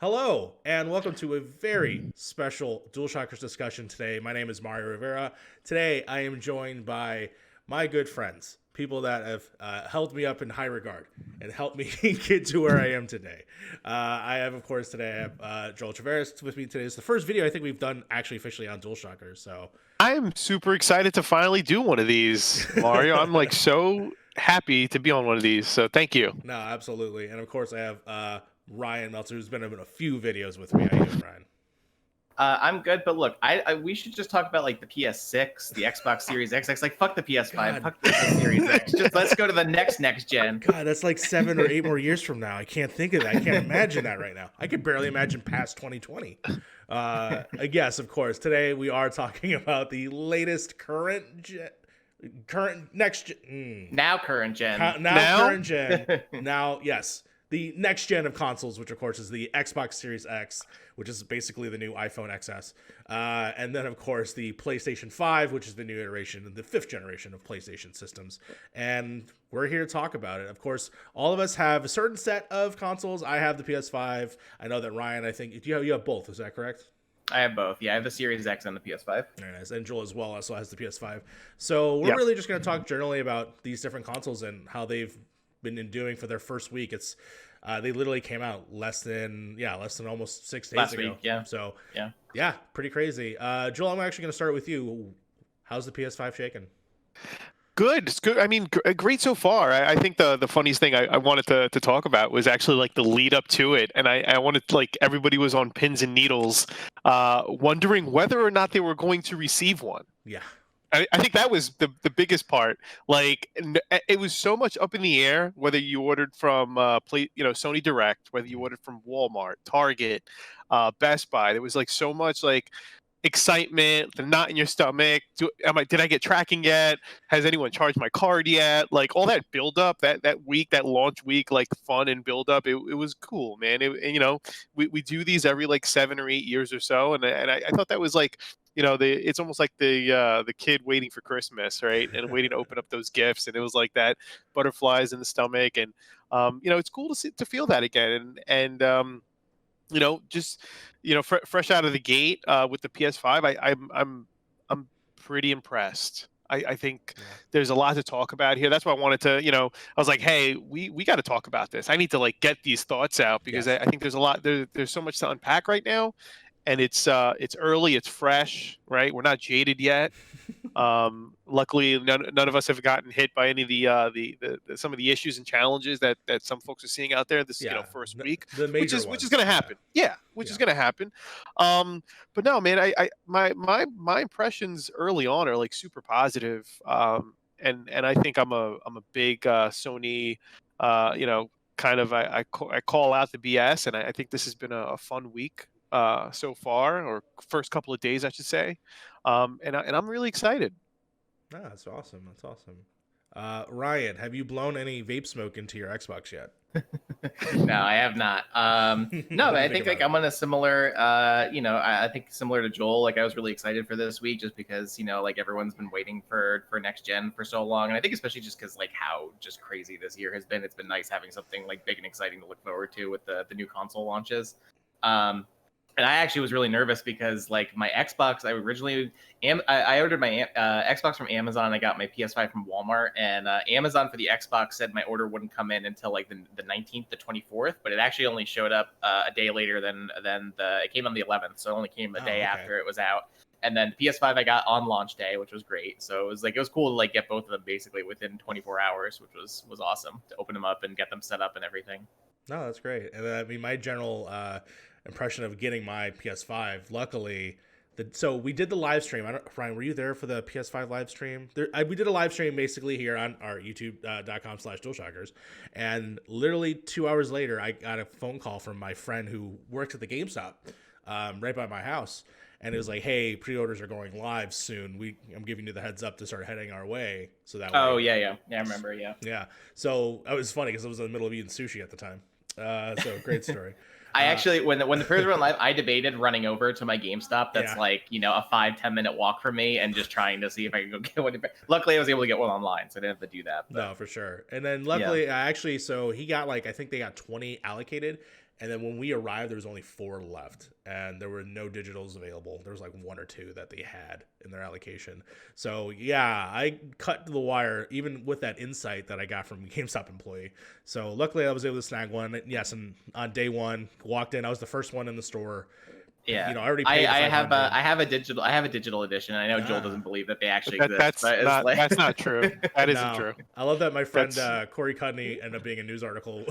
Hello, and welcome to a very special Dualshockers discussion today. My name is Mario Rivera. Today, I am joined by my good friends, people that have held me up in high regard and helped me get to where I am today. I have, of course, today I have Joel Taveras with me today. It's the first video I think we've done actually officially on Dualshockers. So I'm super excited to finally do one of these, Mario. I'm like so happy to be on one of these. So thank you. no, absolutely, and of course I have Ryan Meltzer, who's been in a few videos with me. How you doing, Ryan? I'm good, but look, we should just talk about like the PS6, the Xbox Series XX. Like, fuck the PS5, fuck the Series X. Just let's go to the next gen. God, that's like 7 or 8 more years from now. I can't think of that. I can't imagine that right now. I could barely imagine past 2020. Yes, of course. Today we are talking about the latest next gen. Now current gen. Current gen. Now, yes. The next gen of consoles, which of course is the Xbox Series X, which is basically the new iPhone XS. And then, of course, the PlayStation 5, which is the new iteration, the 5th generation of PlayStation systems. And we're here to talk about it. Of course, all of us have a certain set of consoles. I have the PS5. I know that Ryan, I think, you have both. Is that correct? I have both. Yeah, I have the Series X and the PS5. Very nice. And Joel as well also has the PS5. So we're really just going to talk generally about these different consoles and how they've been doing for their first week. It's they literally came out less than almost 6 days Last ago. week, yeah. So yeah, pretty crazy. Joel, I'm actually going to start with you. How's the PS5 shaking? Good. It's good. I mean, great so far. I think the funniest thing I wanted to talk about was actually like the lead up to it. And I wanted, like, everybody was on pins and needles, wondering whether or not they were going to receive one. Yeah. I think that was the biggest part. Like, it was so much up in the air, whether you ordered from Sony Direct, whether you ordered from Walmart, Target, Best Buy. There was like so much like excitement, the knot in your stomach. Did I get tracking yet? Has anyone charged my card yet? Like all that build up, that week, that launch week, like fun and build up. It was cool, man. We do these every like 7 or 8 years or so, and I thought that was like, it's almost like the kid waiting for Christmas, right? And waiting to open up those gifts, and it was like that butterflies in the stomach, and it's cool to feel that again, and just fresh out of the gate with the PS5, I'm pretty impressed. I think there's a lot to talk about here. That's why I wanted to, I was like, hey, we got to talk about this. I need to like get these thoughts out because I think there's a lot there's so much to unpack right now. And it's early, it's fresh, right? We're not jaded yet. Luckily, none of us have gotten hit by any of the some of the issues and challenges that some folks are seeing out there this first week, which is going to happen. Which is going to happen. But no, man, my impressions early on are like super positive. And I think I'm a big Sony, kind of I call out the BS, and I think this has been a fun week so far, or first couple of days, I should say, and I'm really excited. That's awesome. That's awesome. Ryan, have you blown any vape smoke into your Xbox yet? No, I have not. No, but I think like I'm on a similar, I think similar to Joel. Like I was really excited for this week just because like everyone's been waiting for next gen for so long, and I think especially just because like how just crazy this year has been. It's been nice having something like big and exciting to look forward to with the new console launches. And I actually was really nervous because, like, my Xbox, I ordered my Xbox from Amazon. I got my PS5 from Walmart, and Amazon for the Xbox said my order wouldn't come in until like the 19th, the 24th. But it actually only showed up a day later than it came on the 11th, so it only came a day after it was out. And then the PS5 I got on launch day, which was great. So it was cool to like get both of them basically within 24 hours, which was awesome to open them up and get them set up and everything. No, that's great. And I mean, my general impression of getting my PS5, luckily, so we did the live stream. Ryan, were you there for the PS5 live stream? We did a live stream basically here on our youtube.com/Dualshockers, and literally 2 hours later, I got a phone call from my friend who works at the GameStop right by my house, and it was like, "Hey, pre-orders are going live soon. I'm giving you the heads up to start heading our way." So that. Oh way, yeah, I remember, yeah. Yeah. So it was funny because I was in the middle of eating sushi at the time. So great story. I actually, when the pre-orders went live, I debated running over to my GameStop. That's like, a 5-10 minute walk from me, and just trying to see if I could go get one. Luckily, I was able to get one online, so I didn't have to do that. But. No, for sure. And then luckily, so he got I think they got 20 allocated, And then when we arrived, there was only 4 left, and there were no digitals available. There was like 1 or 2 that they had in their allocation. So yeah, I cut to the wire, even with that insight that I got from a GameStop employee. So luckily, I was able to snag one. Yes, and on day 1, walked in. I was the first one in the store. Yeah, I already paid. I have a digital edition. I know Joel doesn't believe that they actually exist. That's not true. That isn't true. I love that my friend Corey Cudney ended up being a news article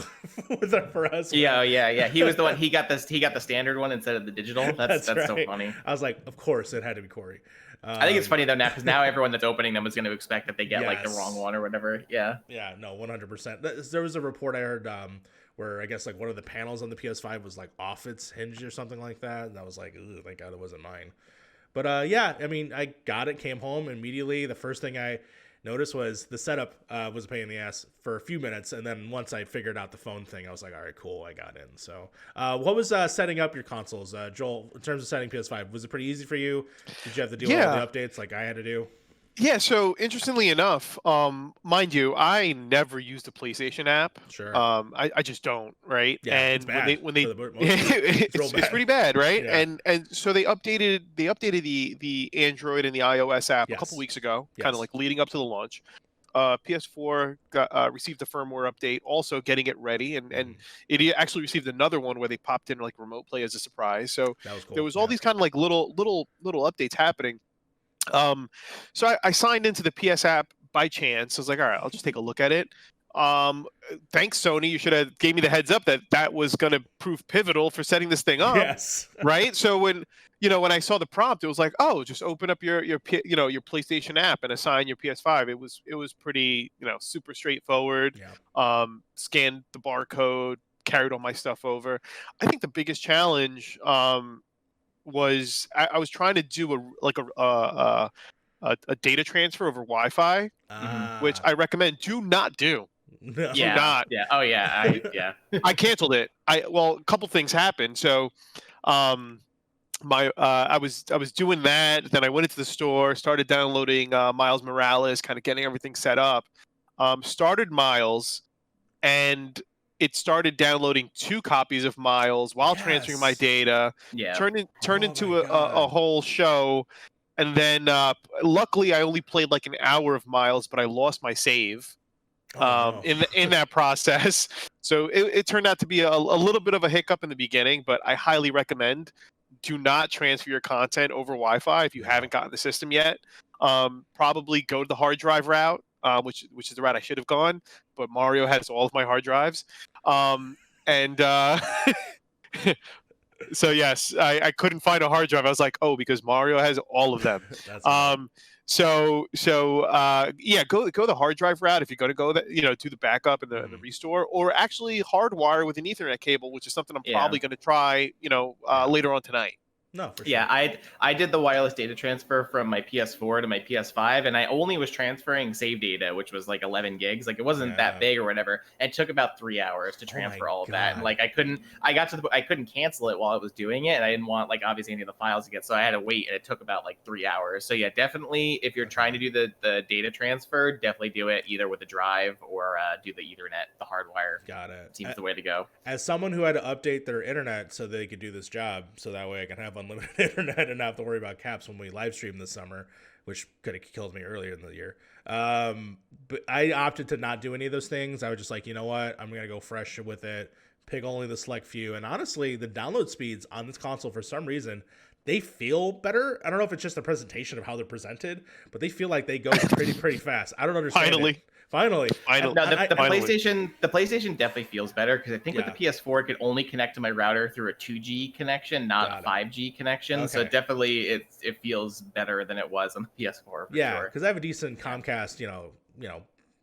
for us. Yeah. He was the one. He got the standard one instead of the digital. That's right. So funny. I was like, of course, it had to be Corey. I think it's funny though now because now everyone that's opening them is going to expect that they get like the wrong one or whatever. Yeah. Yeah. No, 100%. There was a report I heard. Where I guess like one of the panels on the PS5 was like off its hinge or something like that, and I was like, "Ooh, thank God it wasn't mine." But yeah, I mean, I got it, came home immediately. The first thing I noticed was the setup was a pain in the ass for a few minutes, and then once I figured out the phone thing, I was like, "All right, cool, I got in." So, what was setting up your consoles, Joel? In terms of setting PS5, was it pretty easy for you? Did you have to deal with all the updates like I had to do? Yeah, so interestingly enough, mind you, I never used the PlayStation app. Sure. I just don't, right? Yeah, and it's bad when they it's pretty bad, right? Yeah. And so they updated the Android and the iOS app a couple weeks ago, kind of like leading up to the launch. PS4 received a firmware update, also getting it ready, and it actually received another one where they popped in like remote play as a surprise. So that was cool. There was all these kind of like little updates happening. So I signed into the PS app by chance. I was like, all right, I'll just take a look at it. Thanks, Sony. You should have gave me the heads up that was going to prove pivotal for setting this thing up. Yes. Right. So when I saw the prompt, it was like, oh, just open up your PlayStation app and assign your PS5. It was pretty, super straightforward. Yeah. Scanned the barcode, carried all my stuff over. I think the biggest challenge, was I was trying to do a data transfer over Wi-Fi, which I recommend do not do. No. Yeah. Not. Yeah. Oh yeah. I canceled it. A couple things happened. So, I was doing that. Then I went into the store, started downloading Miles Morales, kind of getting everything set up. Started Miles, and it started downloading 2 copies of Miles while transferring my data. Yeah. Turned into a whole show, and then luckily I only played like an hour of Miles, but I lost my save in that process. So it turned out to be a little bit of a hiccup in the beginning, but I highly recommend do not transfer your content over Wi-Fi if you haven't gotten the system yet. Probably go to the hard drive route. Which is the route I should have gone, but Mario has all of my hard drives, and so yes, I couldn't find a hard drive. I was like, oh, because Mario has all of them. So go the hard drive route if you're going to go that do the backup and the restore, or actually hardwire with an Ethernet cable, which is something I'm probably going to try later on tonight. No, for sure. Yeah, I did the wireless data transfer from my PS4 to my PS5, and I only was transferring save data, which was like 11 gigs. Like it wasn't that big or whatever. It took about 3 hours to transfer all of that. And like I couldn't cancel it while I was doing it, and I didn't want like obviously any of the files to get, so I had to wait, and it took about like 3 hours. So yeah, definitely if you're trying to do the data transfer, definitely do it either with a drive or do the Ethernet, the hardwire. Got it. Seems the way to go. As someone who had to update their internet so they could do this job, so that way I can have unlimited internet and not have to worry about caps when we live stream this summer, which could have killed me earlier in the year. But I opted to not do any of those things. I was just like, you know what? I'm going to go fresh with it, pick only the select few. And honestly, the download speeds on this console, for some reason, they feel better. I don't know if it's just the presentation of how they're presented, but they feel like they go pretty fast. I don't understand. Finally. No, the PlayStation definitely feels better because I think with the PS4 it could only connect to my router through a 2G connection, not a 5G connection. Okay. So definitely it feels better than it was on the PS4. For sure. Because I have a decent Comcast,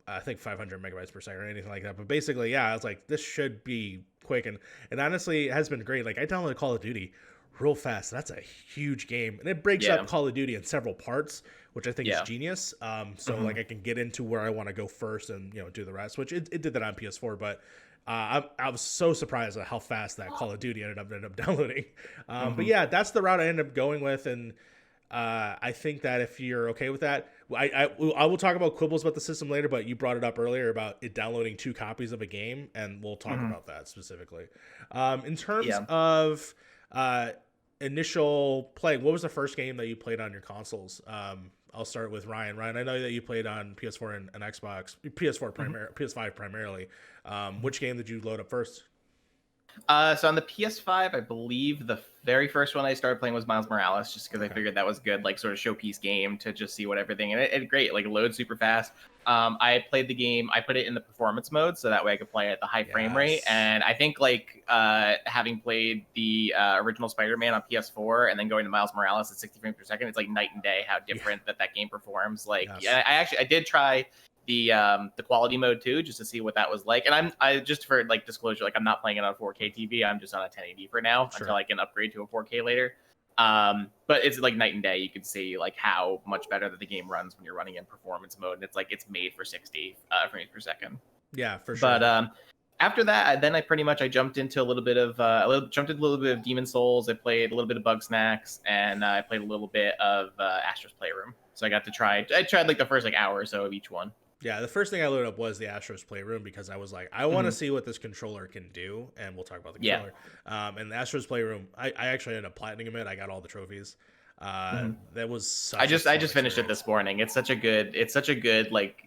I think 500 megabytes per second or anything like that. But basically, I was like, this should be quick, and honestly, it has been great. Like I downloaded Call of Duty real fast. That's a huge game, and it breaks up Call of Duty in several parts, which I think is genius. So like I can get into where I want to go first and do the rest, which it did that on PS4. But I was so surprised at how fast that Call of Duty ended up downloading. But yeah, that's the route I ended up going with, and I think that if you're okay with that, I will talk about quibbles about the system later, but you brought it up earlier about it downloading 2 copies of a game, and we'll talk about that specifically. In terms of initial play, what was the first game that you played on your consoles? I'll start with Ryan. Ryan, I know that you played on PS4 and Xbox, PS5 primarily. Which game did you load up first? So on the PS5, I believe the very first one I started playing was Miles Morales, just because I figured that was good, like sort of showpiece game to just see what everything, and it great, like it loads super fast. I played the game, I put it in the performance mode, so that way I could play at the high frame rate. And I think like having played the original Spider-Man on PS4 and then going to Miles Morales at 60 frames per second, it's like night and day how different that game performs. Like, I did try the quality mode too, just to see what that was like. And I just for like disclosure, like I'm not playing it on 4K TV. I'm just on a 1080 for now until I can upgrade to a 4K later. But it's like night and day. You can see like how much better that the game runs when you're running in performance mode, and it's like it's made for 60 frames per second. Yeah, for sure. But after that, then I jumped into a little bit of Demon Souls. I played a little bit of Bugsnax, and I played a little bit of Astro's Playroom. So I tried like the first like hour or so of each one. Yeah, the first thing I loaded up was the Astro's Playroom because I was like, I want to see what this controller can do, and we'll talk about the controller. And the Astro's Playroom, I actually ended up platinum it. I got all the trophies. That was such I just finished it this morning. It's such a good like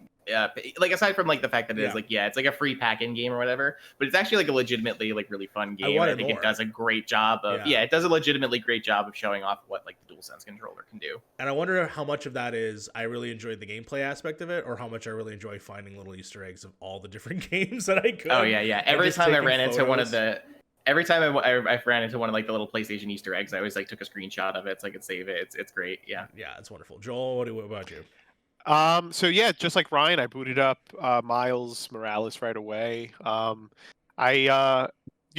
aside from like the fact that it's it's like a free pack-in game or whatever, but it's actually like a legitimately like really fun game. I think it does a great job of it does a legitimately great job of showing off what like the DualSense controller can do. And I wonder how much of that is I really enjoyed the gameplay aspect of it, or how much I really enjoy finding little Easter eggs of all the different games that I could. Oh yeah. Every time I ran into one of the Every time I ran into one of like the little PlayStation Easter eggs, I always like took a screenshot of it so I could save it. It's great. Yeah, it's wonderful. Joel, what about you? So yeah, just like Ryan, I booted up Miles Morales right away. I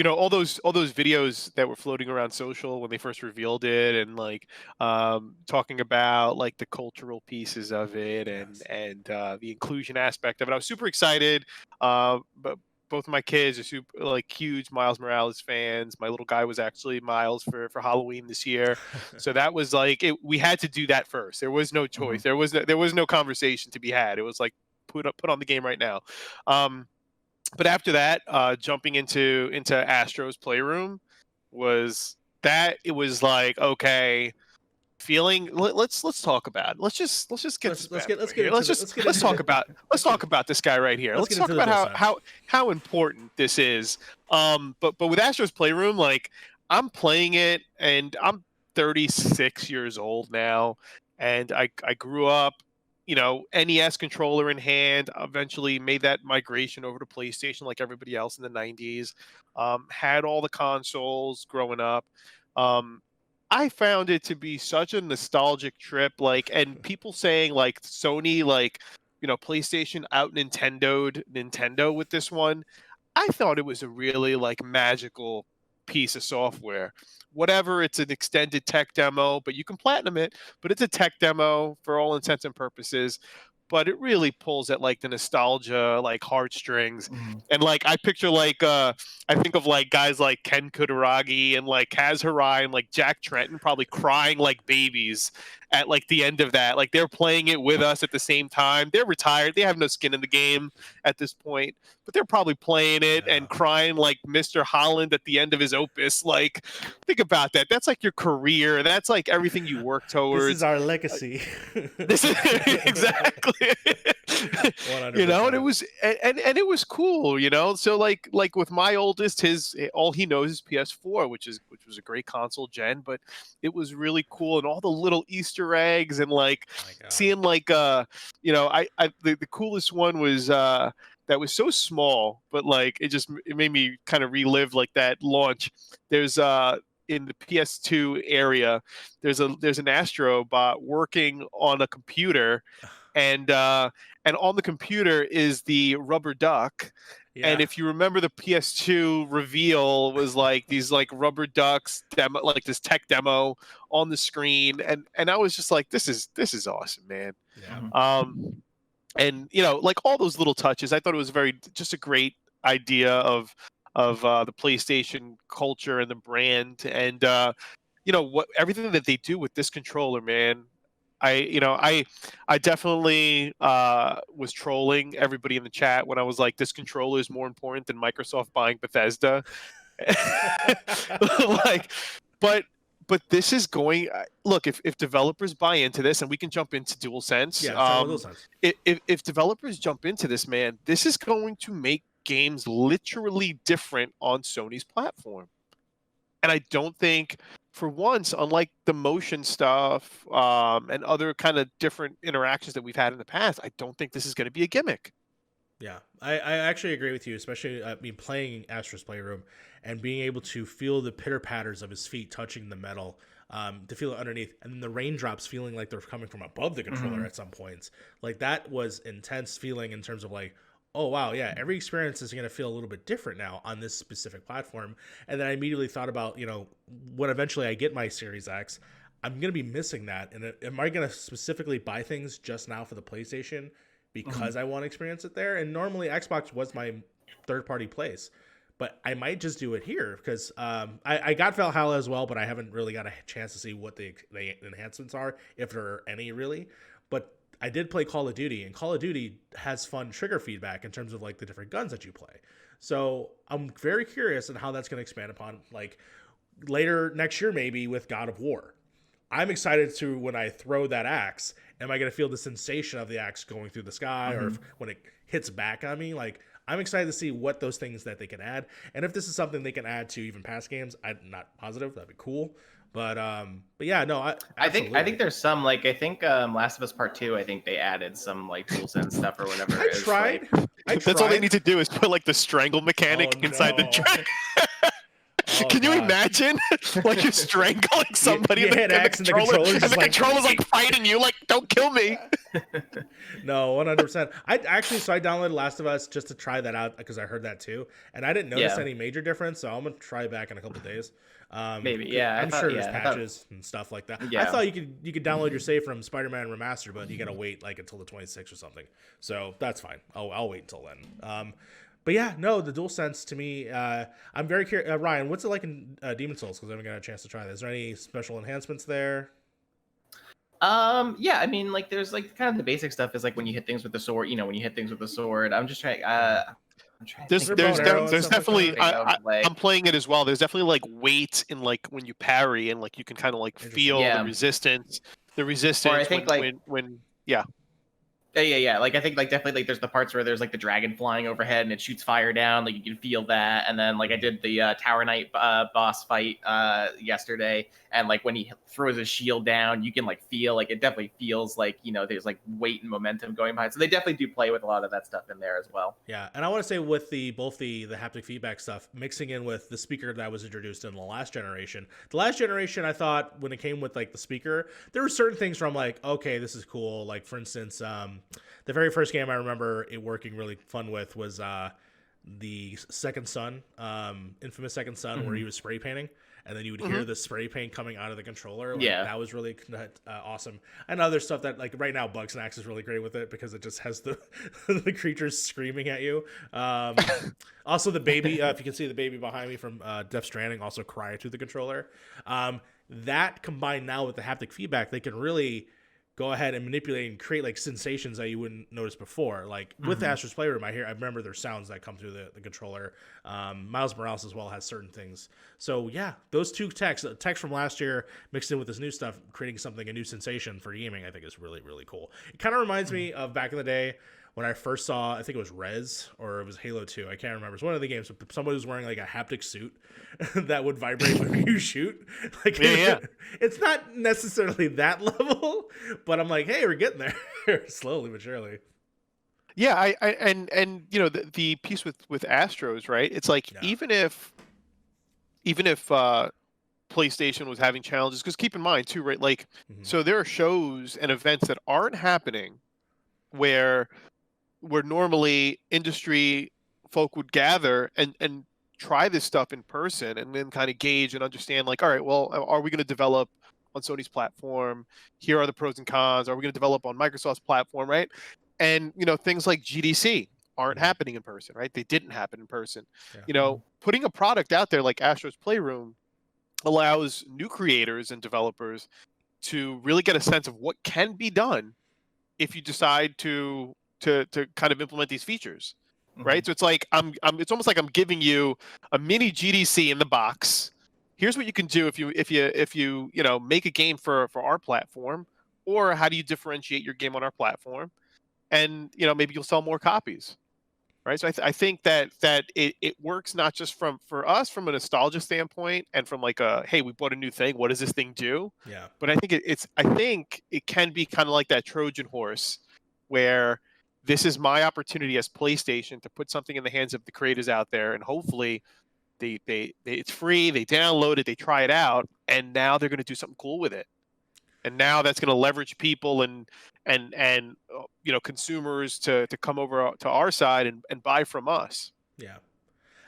all those videos that were floating around social when they first revealed it, and like talking about like the cultural pieces of it and the inclusion aspect of it. I was super excited. But both of my kids are super like huge Miles Morales fans. My little guy was actually Miles for Halloween this year, so that was like we had to do that first. There was no choice. There was no conversation to be had. It was like put on the game right now. But after that, jumping into Astro's Playroom was like okay. Let's talk about it. Let's talk about this guy right here. Let's talk about how important this is. But with Astro's Playroom, like I'm playing it, and I'm 36 years old now, and I grew up, NES controller in hand. Eventually made that migration over to PlayStation like everybody else in the 90s. Had all the consoles growing up. I found it to be such a nostalgic trip, like, and people saying like Sony, like, PlayStation out Nintendo with this one. I thought it was a really like magical piece of software. Whatever, it's an extended tech demo, but you can platinum it, but it's a tech demo for all intents and purposes. But it really pulls at like the nostalgia, like heartstrings. And like I picture like I think of like guys like Ken Kutaragi and like Kaz Hirai and like Jack Trenton probably crying like babies at like the end of that. Like they're playing it with us at the same time. They're retired. They have no skin in the game at this point, but they're probably playing it and crying like Mr. Holland at the end of his opus. Like, think about that. That's like your career. That's like everything you work towards. This is our legacy. This is exactly. 100%. And it was cool, So like with my oldest, all he knows is PS4, which was a great console gen, but it was really cool, and all the little Easter eggs and like seeing like the coolest one was that was so small, but like it made me kind of relive like that launch. There's in the PS2 area, there's an Astro bot working on a computer, and on the computer is the rubber duck. Yeah. And if you remember, the PS2 reveal was like these like rubber ducks demo, like this tech demo on the screen, and I was just like, this is awesome, man. Yeah. And like all those little touches, I thought it was just a great idea of the PlayStation culture and the brand, and what everything that they do with this controller, man. I definitely was trolling everybody in the chat when I was like, this controller is more important than Microsoft buying Bethesda. Like, but this is going. Look, if developers buy into this, and we can jump into DualSense. Yeah, talk about DualSense. If developers jump into this, man, this is going to make games literally different on Sony's platform. And I don't think, for once, unlike the motion stuff and other kind of different interactions that we've had in the past, I don't think this is going to be a gimmick. Yeah, I actually agree with you, especially me playing Astro's Playroom and being able to feel the pitter patters of his feet touching the metal, to feel it underneath, and then the raindrops feeling like they're coming from above the controller at some points. Like, that was intense feeling in terms of like, oh wow, yeah, every experience is going to feel a little bit different now on this specific platform. And then I immediately thought about, when eventually I get my Series X, I'm going to be missing that. And am I going to specifically buy things just now for the PlayStation because I want to experience it there? And normally Xbox was my third-party place, but I might just do it here because I got Valhalla as well, but I haven't really got a chance to see what the enhancements are, if there are any really. But I did play Call of Duty, and Call of Duty has fun trigger feedback in terms of like the different guns that you play. So I'm very curious on how that's going to expand upon, like, later next year maybe with God of War. I'm excited to, when I throw that axe, am I going to feel the sensation of the axe going through the sky, or when it hits back on me? Like, I'm excited to see what those things that they can add, and if this is something they can add to even past games. I'm not positive. That'd be cool. But yeah, no, I think there's some, like, I think Last of Us Part 2, I think they added some like DualSense stuff or whatever. I tried. That's all they need to do is put like the strangle mechanic inside the track. Can you imagine? Like, you're strangling somebody you hit X and the controller's like fighting you, like, don't kill me. No, 100%. I downloaded Last of Us just to try that out because I heard that too, and I didn't notice any major difference. So I'm gonna try it back in a couple of days. Maybe, yeah. I'm sure there's patches and stuff like that. Yeah. I thought you could download your save from Spider-Man Remastered, but you gotta wait like until the 26th or something. So that's fine. I'll wait until then. But yeah, no, the DualSense to me, I'm very curious. Ryan, what's it like in Demon's Souls? Because I haven't got a chance to try that. Is there any special enhancements there? Yeah, I mean, like, there's like kind of the basic stuff is like when you hit things with the sword. When you hit things with the sword. I'm just trying. There's definitely I'm playing it as well. There's definitely like weight in like when you parry, and like you can kind of like feel the resistance. The resistance. Or I think when Yeah. Like, I think like definitely like there's the parts where there's like the dragon flying overhead and it shoots fire down. Like, you can feel that. And then like I did the Tower Knight boss fight yesterday, and like when he throws his shield down, you can like feel, like, it definitely feels like there's like weight and momentum going behind. So they definitely do play with a lot of that stuff in there as well. Yeah, and I want to say with both the haptic feedback stuff mixing in with the speaker that was introduced in the last generation. The last generation, I thought when it came with like the speaker, there were certain things where I'm like, okay, this is cool. Like, for instance, the very first game I remember it working really fun with was the Second Son, infamous Second Son, where he was spray painting, and then you would hear the spray paint coming out of the controller. Like, that was really awesome. And other stuff that, like, right now Bugsnax is really great with it because it just has the the creatures screaming at you. Also the baby, if you can see the baby behind me from Death Stranding, also cry to the controller. That combined now with the haptic feedback, they can really go ahead and manipulate and create like sensations that you wouldn't notice before. Like with Astro's Playroom, I remember there's sounds that come through the controller. Miles Morales as well has certain things. So yeah, those two techs from last year mixed in with this new stuff, creating a new sensation for gaming, I think is really, really cool. It kind of reminds me of back in the day when I first saw, I think it was Rez or it was Halo 2. I can't remember. It's one of the games. Somebody was wearing like a haptic suit that would vibrate when you shoot. Like, it's not necessarily that level, but I'm like, hey, we're getting there slowly but surely. Yeah, I and the piece with Astros, right? It's like even if PlayStation was having challenges, because keep in mind too, right? Like, so there are shows and events that aren't happening where normally industry folk would gather and try this stuff in person and then kind of gauge and understand, like, all right, well, are we going to develop on Sony's platform? Here are the pros and cons. Are we going to develop on Microsoft's platform, right? And, things like GDC aren't happening in person, right? They didn't happen in person. Putting a product out there like Astro's Playroom, allows new creators and developers to really get a sense of what can be done if you decide to kind of implement these features, right? So it's like it's almost like I'm giving you a mini GDC in the box. Here's what you can do if you make a game for our platform, or how do you differentiate your game on our platform, and maybe you'll sell more copies, right? So I think that it works not just for us from a nostalgia standpoint and from like a, hey, we bought a new thing, what does this thing do? Yeah. But I think it can be kind of like that Trojan horse, where this is my opportunity as PlayStation to put something in the hands of the creators out there, and hopefully they it's free, they download it, they try it out, and now they're going to do something cool with it. And now that's going to leverage people and consumers to come over to our side and buy from us. Yeah.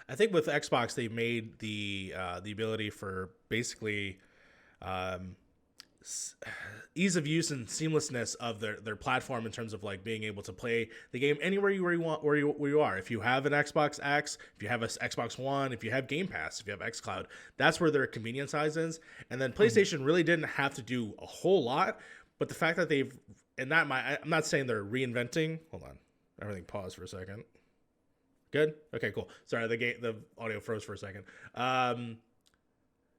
I think with Xbox, they made the ability for basically ease of use and seamlessness of their platform in terms of like being able to play the game anywhere where you are. If you have an Xbox X, if you have an Xbox One, if you have Game Pass, if you have xCloud, that's where their convenience size is. And then PlayStation really didn't have to do a whole lot, but the fact that I'm not saying they're reinventing. Hold on, everything paused for a second. Good. Okay, cool. Sorry, the audio froze for a second.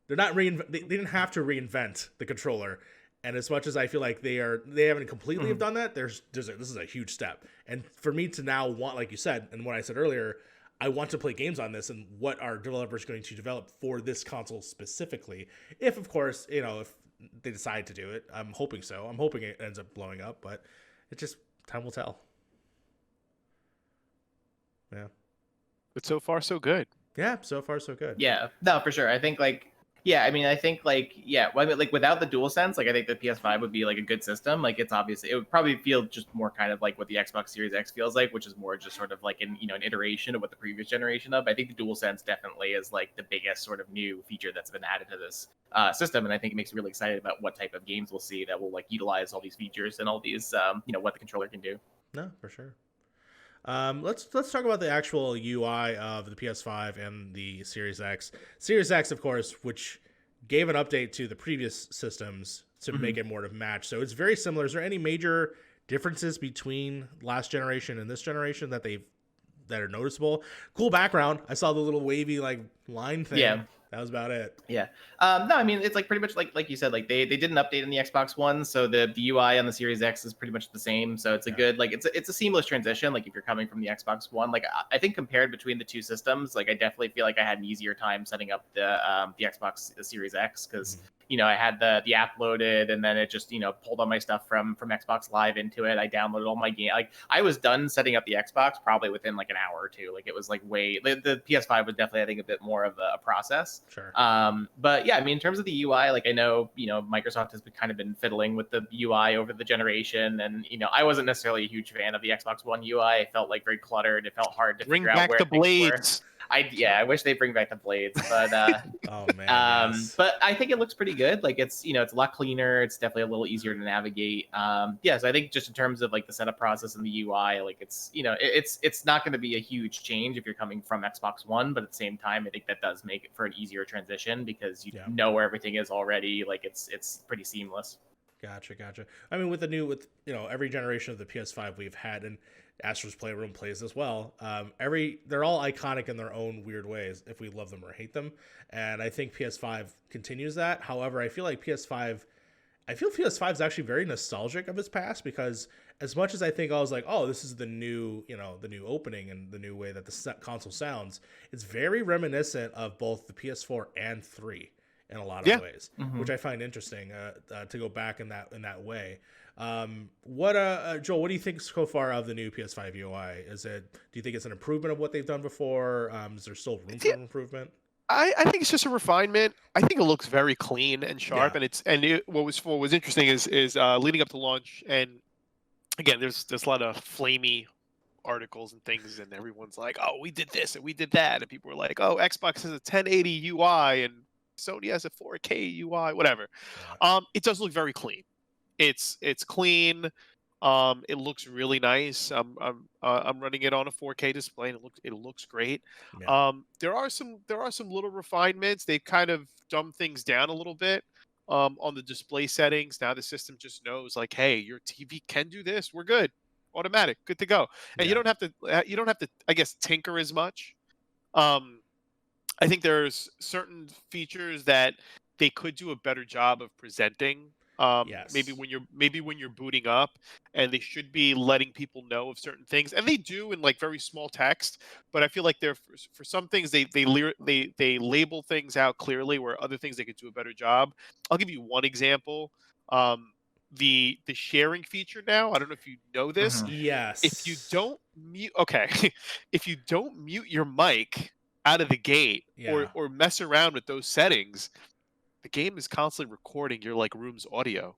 They're not they didn't have to reinvent the controller, and as much as I feel like they haven't completely have done that, this is a huge step. And for me to now want, like you said, and what I said earlier, I want to play games on this, and what are developers going to develop for this console specifically? If of course if they decide to do it, I'm hoping so. I'm hoping it ends up blowing up, but it just time will tell. Yeah. But so far so good. Yeah, so far so good. Yeah, no, for sure. I think without the DualSense, like I think the PS5 would be like a good system. Like it would probably feel just more kind of like what the Xbox Series X feels like, which is more just sort of like an iteration of what the previous generation of. I think the DualSense definitely is like the biggest sort of new feature that's been added to this system, and I think it makes me really excited about what type of games we'll see that will like utilize all these features and all these what the controller can do. No, for sure. Let's talk about the actual UI of the PS5 and the Series X. Series X, of course, which gave an update to the previous systems to make it more to match. So it's very similar. Is there any major differences between last generation and this generation that are noticeable? Cool background. I saw the little wavy like line thing. Yeah. That was about it. Yeah. No, I mean, it's like pretty much like you said, like they did an update in the Xbox One, so the UI on the Series X is pretty much the same. So it's a good, like it's a seamless transition. Like if you're coming from the Xbox One, like I think compared between the two systems, like I definitely feel like I had an easier time setting up the Xbox Series X because I had the app loaded, and then it just pulled all my stuff from Xbox Live into it. I downloaded all my game. Like I was done setting up the Xbox probably within like an hour or two. Like it was like the PS5 was definitely I think a bit more of a process. Sure. But yeah, I mean in terms of the UI, like I know Microsoft has kind of been fiddling with the UI over the generation, and I wasn't necessarily a huge fan of the Xbox One UI. It felt like very cluttered. It felt hard to figure out where the blades. I wish they bring back the blades, but oh man. Yes. But I think it looks pretty good. Like it's it's a lot cleaner. It's definitely a little easier to navigate. So I think just in terms of like the setup process and the UI, like it's it's not going to be a huge change if you're coming from Xbox One, but at the same time, I think that does make it for an easier transition because you know where everything is already. Like it's pretty seamless. Gotcha. I mean, with every generation of the PS5 we've had, and Astro's Playroom plays as well. They're all iconic in their own weird ways, if we love them or hate them. And I think PS5 continues that. However, I feel PS5 is actually very nostalgic of its past, because as much as I think I was like, oh, this is the new opening and the new way that the console sounds, it's very reminiscent of both the PS4 and 3 in a lot of ways, which I find interesting to go back in that way. Joel, what do you think so far of the new PS5 UI? Do you think it's an improvement of what they've done before? Is there still room for improvement? I think it's just a refinement. I think it looks very clean and sharp, and what was interesting is leading up to launch, and again, there's a lot of flamey articles and things, and everyone's like, oh, we did this and we did that, and people were like, oh, Xbox has a 1080 UI and Sony has a 4K UI, whatever. It does look very clean. It's clean. It looks really nice. I'm running it on a 4K display, and it looks great. Yeah. There are some little refinements. They've kind of dumbed things down a little bit on the display settings. Now the system just knows, like, hey, your TV can do this. We're good, automatic, good to go, and Yeah. you don't have to, I guess, tinker as much. Um, I think there's certain features that they could do a better job of presenting. Maybe Yes. when you're booting up, and they should be letting people know of certain things, and they do in like very small text. But I feel like they're for some things they label things out clearly, where other things they could do a better job. I'll give you one example. Um, the sharing feature now. I don't know if you know this. Mhm. If you Yes. don't mute, okay, if you don't mute your mic out of the gate, Yeah. or mess around with those settings, the game is constantly recording your like room's audio.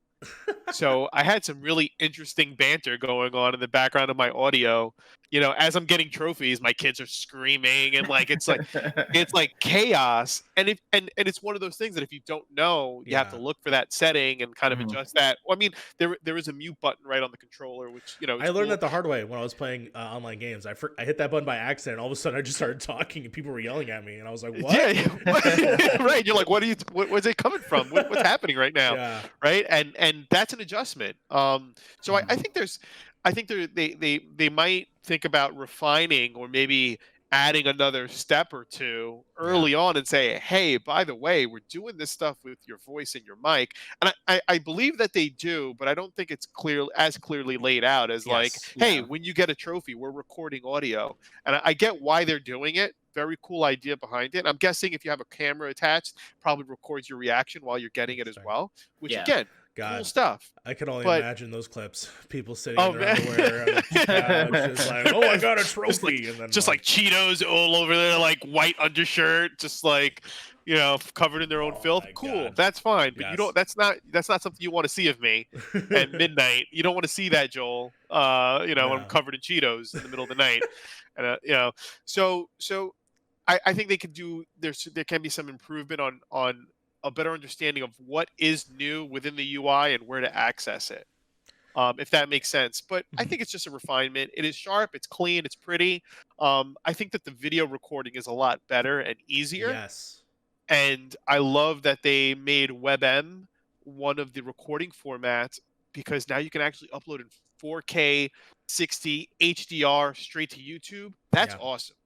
So I had some really interesting banter going on in the background of my audio. As I'm getting trophies, my kids are screaming, and like it's like chaos. And it's one of those things that if you don't know, you have to Yeah. look for that setting and kind of Mhm. adjust that. Well, I mean, there is a mute button right on the controller, which I it's learned cool. that the hard way when I was playing online games. I hit that button by accident. All of a sudden, I just started talking, and people were yelling at me, and I was like, "What?" Yeah, right. You're like, where's it coming from? What's happening right now? Yeah. Right. And that's an adjustment. So I Mhm. think they might think about refining, or maybe adding another step or two Yeah. early on, and say, hey, by the way, we're doing this stuff with your voice and your mic. And I believe that they do, but I don't think it's clearly laid out as like, Yes. hey, Yeah. when you get a trophy, we're recording audio. And I get why they're doing it. Very cool idea behind it. I'm guessing if you have a camera attached, probably records your reaction while you're getting it as Interesting. well, which Yeah. again, cool God, stuff. I can only But imagine those clips. People sitting in oh their man, underwear on the couch, just like, "Oh, I got a trophy," and then just like Cheetos all over their like white undershirt, just like covered in their own "Oh filth. my Cool, God." that's fine. But you don't. Yes. That's not something you want to see of me at midnight. You don't want to see that, Joel. When I'm No. covered in Cheetos in the middle of the night, and so I think they could do. There can be some improvement on a better understanding of what is new within the UI and where to access it, if that makes sense. But I think it's just a refinement. It is sharp, it's clean, it's pretty. I think that the video recording is a lot better and easier. Yes. And I love that they made WebM one of the recording formats, because now you can actually upload in 4K, 60 HDR straight to YouTube. That's Yeah. awesome.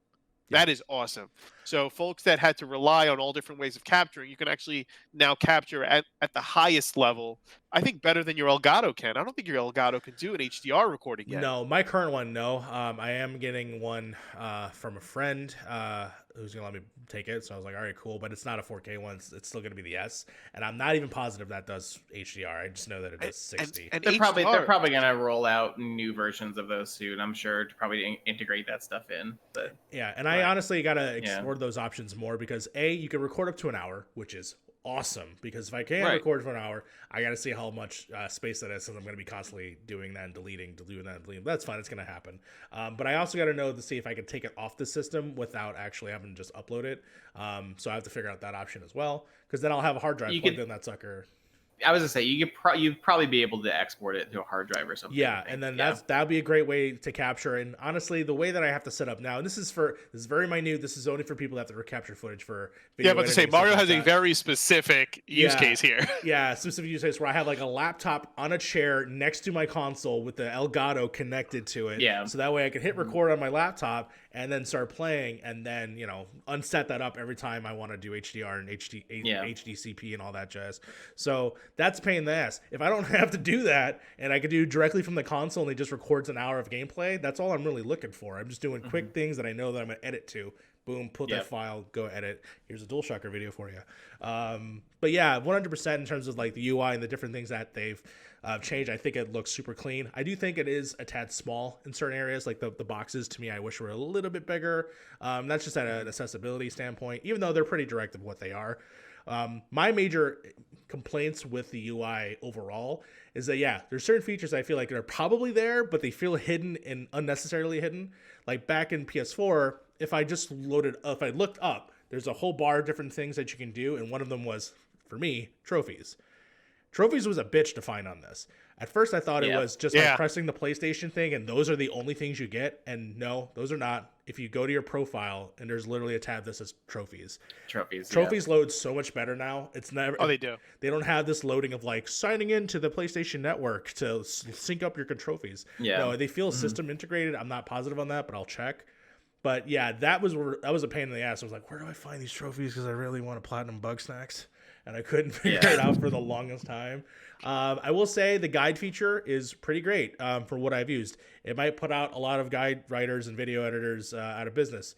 Yeah. That is awesome. So folks that had to rely on all different ways of capturing, you can actually now capture at the highest level. I think better than your Elgato can. I don't think your Elgato can do an HDR recording yet. No, my current one, no. I am getting one from a friend who's gonna let me take it. So I was like, all right, cool. But it's not a 4K one. It's still gonna be the S, and I'm not even positive that does HDR. I just know that it does 60. And They're HDR, probably gonna roll out new versions of those soon. I'm sure to probably integrate that stuff in. But Yeah, and I right. honestly gotta Yeah. explore those options more because you can record up to an hour, which is awesome. Because if I can right. record for an hour, I gotta see how much space that is, since I'm gonna be constantly doing that and deleting that and deleting. That's fine, it's gonna happen. But I also gotta know to see if I can take it off the system without actually having to just upload it. So I have to figure out that option as well, because then I'll have a hard drive plugged in that sucker. I was gonna say you'd probably be able to export it to a hard drive or something. Yeah, and then that'd be a great way to capture. And honestly, the way that I have to set up now, and this is very minute. This is only for people that have to capture footage for video. Yeah, but to say Mario has a very specific use case here. Yeah, specific use case where I have like a laptop on a chair next to my console with the Elgato connected to it. Yeah. So that way I can hit record on my laptop and then start playing, and then unset that up every time I want to do HDR and HDCP and all that jazz. So that's a pain in the ass. If I don't have to do that and I can do directly from the console and it just records an hour of gameplay, that's all I'm really looking for. I'm just doing quick things that I know that I'm going to edit to. Boom, put that file, go edit. Here's a Dualshocker video for you. But yeah, 100% in terms of like the UI and the different things that they've changed. I think it looks super clean. I do think it is a tad small in certain areas. Like the boxes, to me, I wish were a little bit bigger. That's just at an accessibility standpoint, even though they're pretty direct of what they are. My major complaints with the UI overall is that, yeah, there's certain features I feel like are probably there, but they feel hidden and unnecessarily hidden. Like back in PS4, if I looked up, there's a whole bar of different things that you can do, and one of them was, for me, trophies. Trophies was a bitch to find on this. At first, I thought it Yeah. was just Yeah. like pressing the PlayStation thing, and those are the only things you get. And no, those are not. If you go to your profile, and there's literally a tab that says trophies. Trophies load so much better now. It's never. Oh, they do. They don't have this loading of like signing into the PlayStation Network to sync up your trophies. Yeah. No, they feel system integrated. I'm not positive on that, but I'll check. But yeah, that was a pain in the ass. I was like, where do I find these trophies? Because I really want to platinum bug snacks, and I couldn't figure it out for the longest time. I will say the guide feature is pretty great for what I've used. It might put out a lot of guide writers and video editors out of business,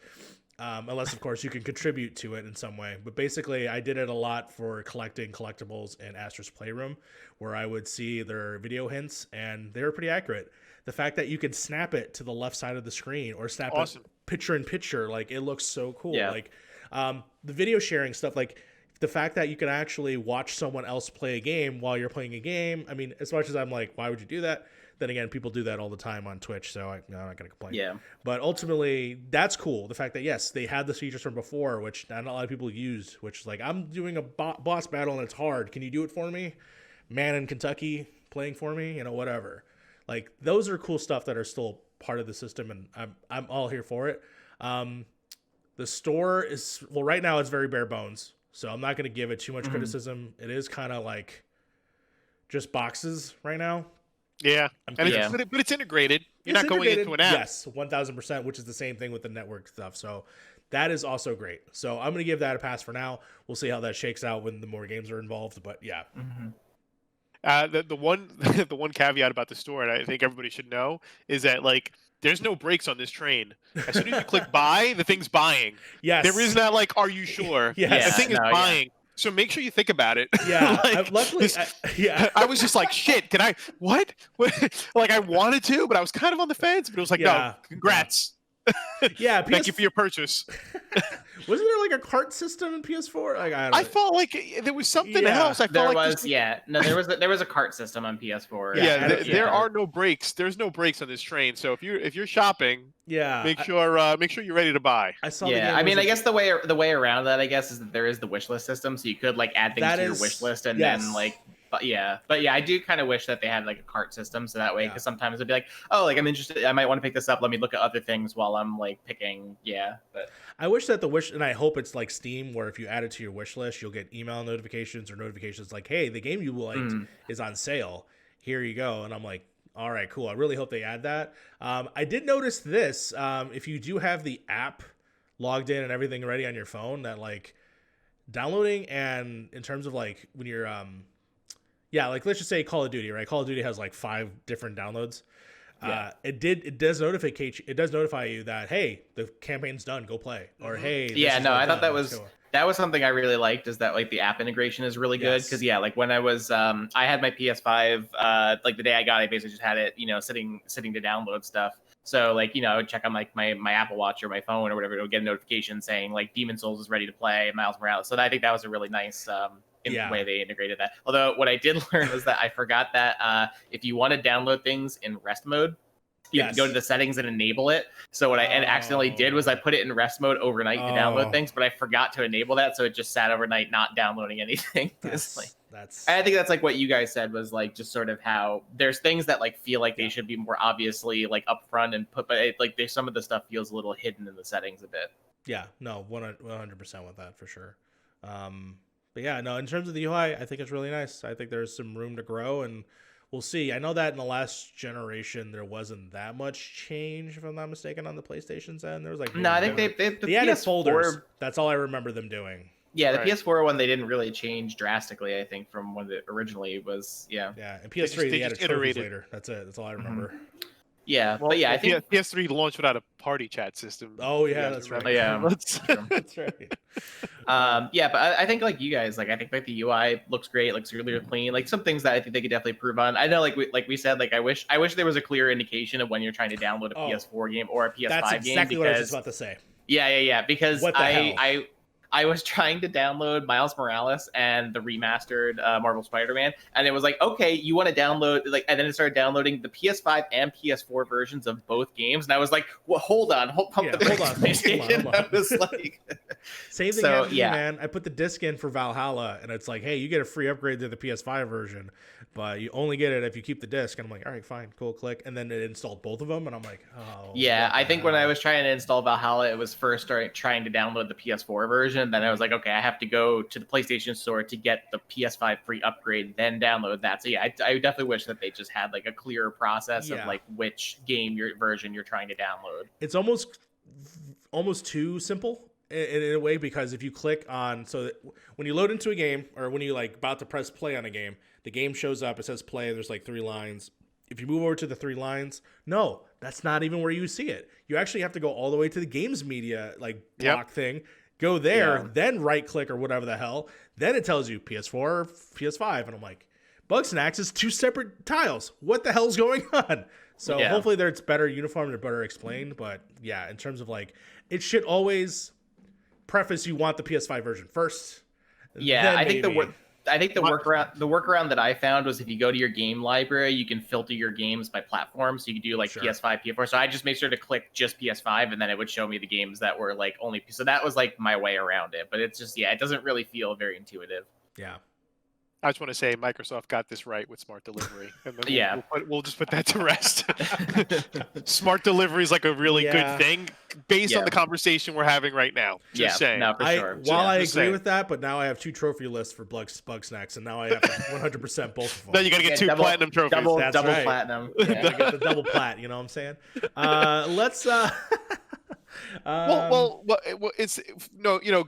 unless, of course, you can contribute to it in some way. But basically, I did it a lot for collecting collectibles in Astra's Playroom, where I would see their video hints, and they were pretty accurate. The fact that you could snap it to the left side of the screen or snap it picture in picture, like it looks so cool. Yeah. Like the video sharing stuff, like the fact that you can actually watch someone else play a game while you're playing a game. I mean, as much as I'm like, why would you do that? Then again, people do that all the time on Twitch, so I'm not going to complain. Yeah. But ultimately, that's cool. The fact that, yes, they had this features from before, which not a lot of people used, which is like, I'm doing a boss battle and it's hard. Can you do it for me? Man in Kentucky playing for me, whatever. Like, those are cool stuff that are still part of the system, and I'm all here for it. The store is, well, right now it's very bare bones, so I'm not going to give it too much criticism. It is kind of like just boxes right now. Yeah, but it's integrated. You're not going into an app. Yes, 1,000%, which is the same thing with the network stuff. So that is also great. So I'm going to give that a pass for now. We'll see how that shakes out when the more games are involved. But yeah. The one caveat about the store, and I think everybody should know, is that like there's no brakes on this train. As soon as you click buy, the thing's buying. Yes. There is that like, are you sure? Yes. The thing is buying. Yeah. So make sure you think about it. Yeah. Luckily, I was just like, shit, can I, what? Like I wanted to, but I was kind of on the fence, but it was like, no, congrats. Yeah. Thank you for your purchase. Wasn't there like a cart system in PS4? Like I felt like there was something else. There was a cart system on PS4. Yeah, there are no brakes. There's no brakes on this train. So if you're shopping, make sure you're ready to buy. I saw. Yeah, I mean, I guess the way around that, I guess, is that there is the wish list system, so you could like add things to your wish list and then like. But yeah, I do kind of wish that they had like a cart system, so that way, because sometimes it'd be like, oh, like I'm interested, I might want to pick this up. Let me look at other things while I'm like picking. Yeah, but I wish that the wish, and I hope it's like Steam, where if you add it to your wish list, you'll get email notifications or notifications like, hey, the game you liked is on sale. Here you go. And I'm like, all right, cool. I really hope they add that. I did notice this. If you do have the app logged in and everything ready on your phone, that like downloading and in terms of like when you're like let's just say Call of Duty, right? Call of Duty has like 5 different downloads. It does notify you that, hey, the campaign's done, go play, or hey, I thought that was something I really liked, is that like the app integration is really good, because like when I was I had my PS5 like the day I got it, I basically just had it sitting to download stuff. So like I would check on like my Apple Watch or my phone or whatever, it would get a notification saying like Demon Souls is ready to play, Miles Morales. So I think that was a really nice the way they integrated that. Although what I did learn was that I forgot that if you want to download things in rest mode, you have to go to the settings and enable it. So what I accidentally did was I put it in rest mode overnight to download things, but I forgot to enable that, so it just sat overnight not downloading anything. I think that's like what you guys said, was like just sort of how there's things that like feel like they should be more obviously like upfront and put, but like there's some of the stuff feels a little hidden in the settings a bit. Yeah, no, 100% with that for sure. But yeah, no, in terms of the UI, I think it's really nice. I think there's some room to grow, and we'll see. I know that in the last generation, there wasn't that much change, if I'm not mistaken, on the PlayStation's end. There was like I think they added folders. That's all I remember them doing. Yeah, the PS4 one, they didn't really change drastically, I think, from when it originally was. Yeah, and PS3 they added trophies later. That's it. That's all I remember. Yeah, well, but yeah, I think PS3 launched without a party chat system. Oh yeah, that's right. Yeah, that's right. But I think like you guys, like I think like the UI looks great, looks really clean. Like some things that I think they could definitely improve on. I know, like we said, like I wish there was a clear indication of when you're trying to download a PS4 game or a PS5 game. That's exactly what I was just about to say. Yeah. Because I was trying to download Miles Morales and the remastered Marvel Spider-Man, and it was like, okay, you want to download, like, and then it started downloading the PS5 and PS4 versions of both games, and I was like, well, hold on, pump the brakes, PlayStation. Hold on. I was like, same thing happened to me, man. I put the disc in for Valhalla, and it's like, hey, you get a free upgrade to the PS5 version, but you only get it if you keep the disc. And I'm like, all right, fine, cool, click, and then it installed both of them, and I'm like, oh. Yeah, I think when I was trying to install Valhalla, it was first trying to download the PS4 version. Then I was like, okay, I have to go to the PlayStation Store to get the PS5 free upgrade, then download that. So yeah, I definitely wish that they just had like a clearer process of like which version you're trying to download. It's almost too simple in a way, because if you click on, so that when you load into a game, or when you like about to press play on a game, the game shows up, it says play, there's like 3 lines. If you move over to the 3 lines, no, that's not even where you see it. You actually have to go all the way to the games media like block thing, go there, then right click or whatever the hell. Then it tells you PS4, PS5. And I'm like, Bugsnax is 2 separate tiles. What the hell's going on? So hopefully it's better uniformed and better explained. But yeah, in terms of like, it should always preface you want the PS5 version first. Yeah, I think the workaround that I found was if you go to your game library, you can filter your games by platform. So you can do like PS5, PS4. So I just made sure to click just PS5, and then it would show me the games that were like only. So that was like my way around it. But it's just, it doesn't really feel very intuitive. Yeah. I just want to say Microsoft got this right with smart delivery. And then we'll just put that to rest. Smart delivery is like a really good thing based on the conversation we're having right now. Just saying. No, for sure. While I agree with that, but now I have 2 trophy lists for Bugsnax, and now I have to 100% both of them. Then you got to get 2 platinum trophies. Double right. platinum. I get the double plat, you know what I'm saying? Let's... well, it's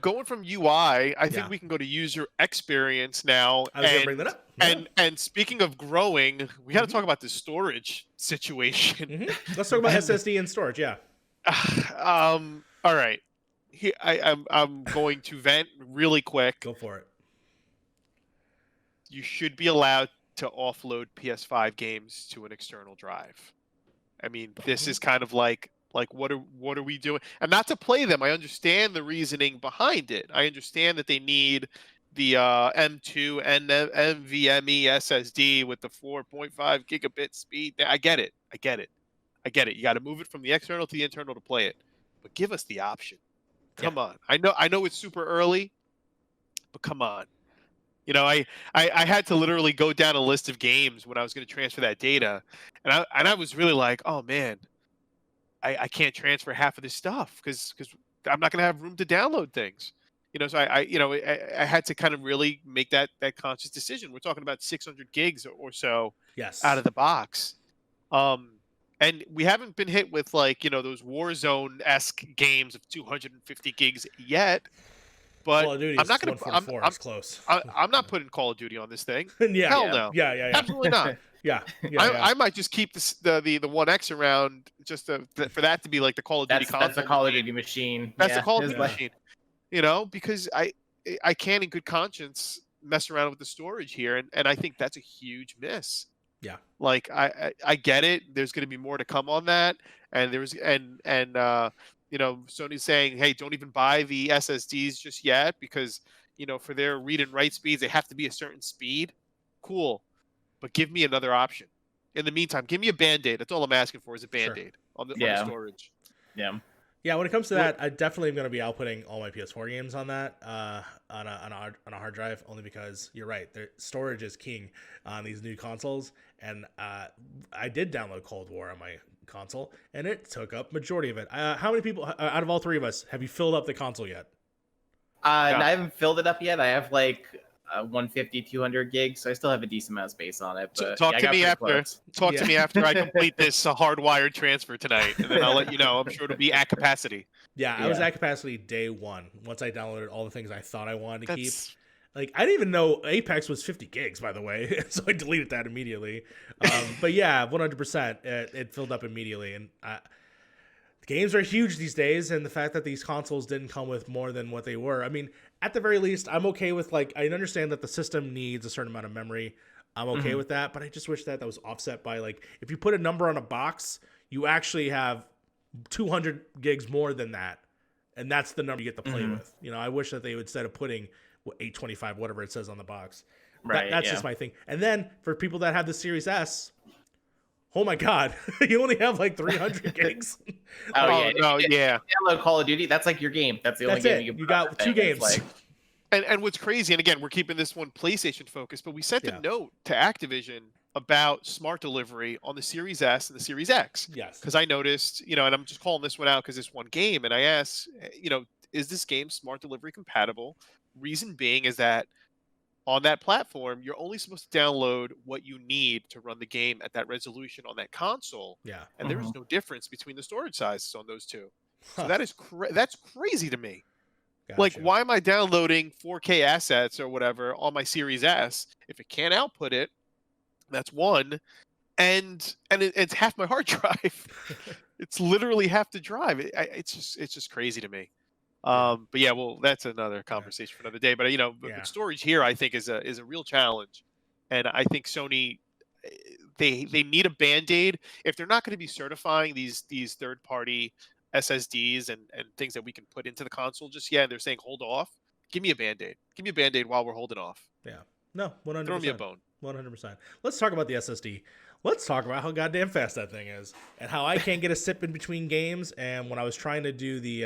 going from UI, I think we can go to user experience now. I was gonna bring that up. And speaking of growing, we got to talk about the storage situation. Let's talk about SSD and storage. Yeah. All right. Here, I'm going to vent really quick. Go for it. You should be allowed to offload PS5 games to an external drive. I mean, this is kind of like what are we doing? And not to play them, I understand the reasoning behind it. I understand that they need the M2 and NVMe SSD with the 4.5 gigabit speed. I get it. You got to move it from the external to the internal to play it, but give us the option. Come on. I know it's super early, but come on. You know, I had to literally go down a list of games when I was going to transfer that data, and I was really like, oh man, I can't transfer half of this stuff because I'm not going to have room to download things. You know, so I had to kind of really make that conscious decision. We're talking about 600 gigs or so out of the box. And we haven't been hit with those Warzone-esque games of 250 gigs yet. But Call of Duty I'm not going to. I'm close. I'm not putting Call of Duty on this thing. Hell no. Yeah. Absolutely not. I might just keep the 1X around just for that to be like the Call of Duty console. That's the Call of Duty machine. That's the Call of Duty machine. You know, because I can't in good conscience mess around with the storage here, and I think that's a huge miss. Yeah. Like I get it. There's going to be more to come on that, and Sony's saying, hey, don't even buy the SSDs just yet because for their read and write speeds they have to be a certain speed. Cool. But give me another option. In the meantime, give me a Band-Aid. That's all I'm asking for is a Band-Aid on the storage. Yeah. Yeah, when it comes to that, I definitely am going to be outputting all my PS4 games on that on a hard drive, only because you're right. Storage is king on these new consoles, and I did download Cold War on my console, and it took up majority of it. How many people out of all 3 of us have you filled up the console yet? I haven't filled it up yet. I have like 150, 200 gigs, so I still have a decent amount of space on it. But talk to me after I complete this hardwired transfer tonight, and then I'll let you know. I'm sure it'll be at capacity. Yeah, I was at capacity day 1 once I downloaded all the things I thought I wanted to keep. Like, I didn't even know Apex was 50 gigs, by the way, so I deleted that immediately. But yeah, 100%, it filled up immediately, and games are huge these days, and the fact that these consoles didn't come with more than what they were, I mean, at the very least, I'm okay with, I understand that the system needs a certain amount of memory. I'm okay with that, but I just wish that was offset by, if you put a number on a box, you actually have 200 gigs more than that and that's the number you get to play Mhm. with. You know, I wish that they would, instead of putting 825, whatever it says on the box. Right. That's yeah. just my thing. And then for people that have the Series S, oh my God, you only have like 300 gigs. Oh, Oh, yeah. no, yeah. Download Call of Duty. That's like your game. That's the only That's game it. you can You put on got that 2 thing. It's games. like, And what's crazy, and again, we're keeping this one PlayStation focused, but we sent Yeah. a note to Activision about smart delivery on the Series S and the Series X. Yes. Because I noticed, and I'm just calling this one out because it's one game, and I asked, is this game smart delivery compatible? Reason being is that on that platform, you're only supposed to download what you need to run the game at that resolution on that console, Yeah. and there is no difference between the storage sizes on those two. So Huh. that is that's crazy to me. Like, Gotcha. why am I downloading 4K assets or whatever on my Series S if it can't output it? That's one, and it's half my hard drive. It's literally half the drive. It's just crazy to me. But yeah, well, that's another conversation for another day. But Yeah. storage here, I think, is a real challenge, and I think Sony, they need a Band-Aid if they're not going to be certifying these third-party SSDs and things that we can put into the console just yet. They're saying hold off. Give me a Band-Aid. Give me a Band-Aid while we're holding off. Yeah. No, 100%. Throw me a bone. 100%. Let's talk about the SSD. Let's talk about how goddamn fast that thing is and how I can't get a sip in between games. And when I was trying to do the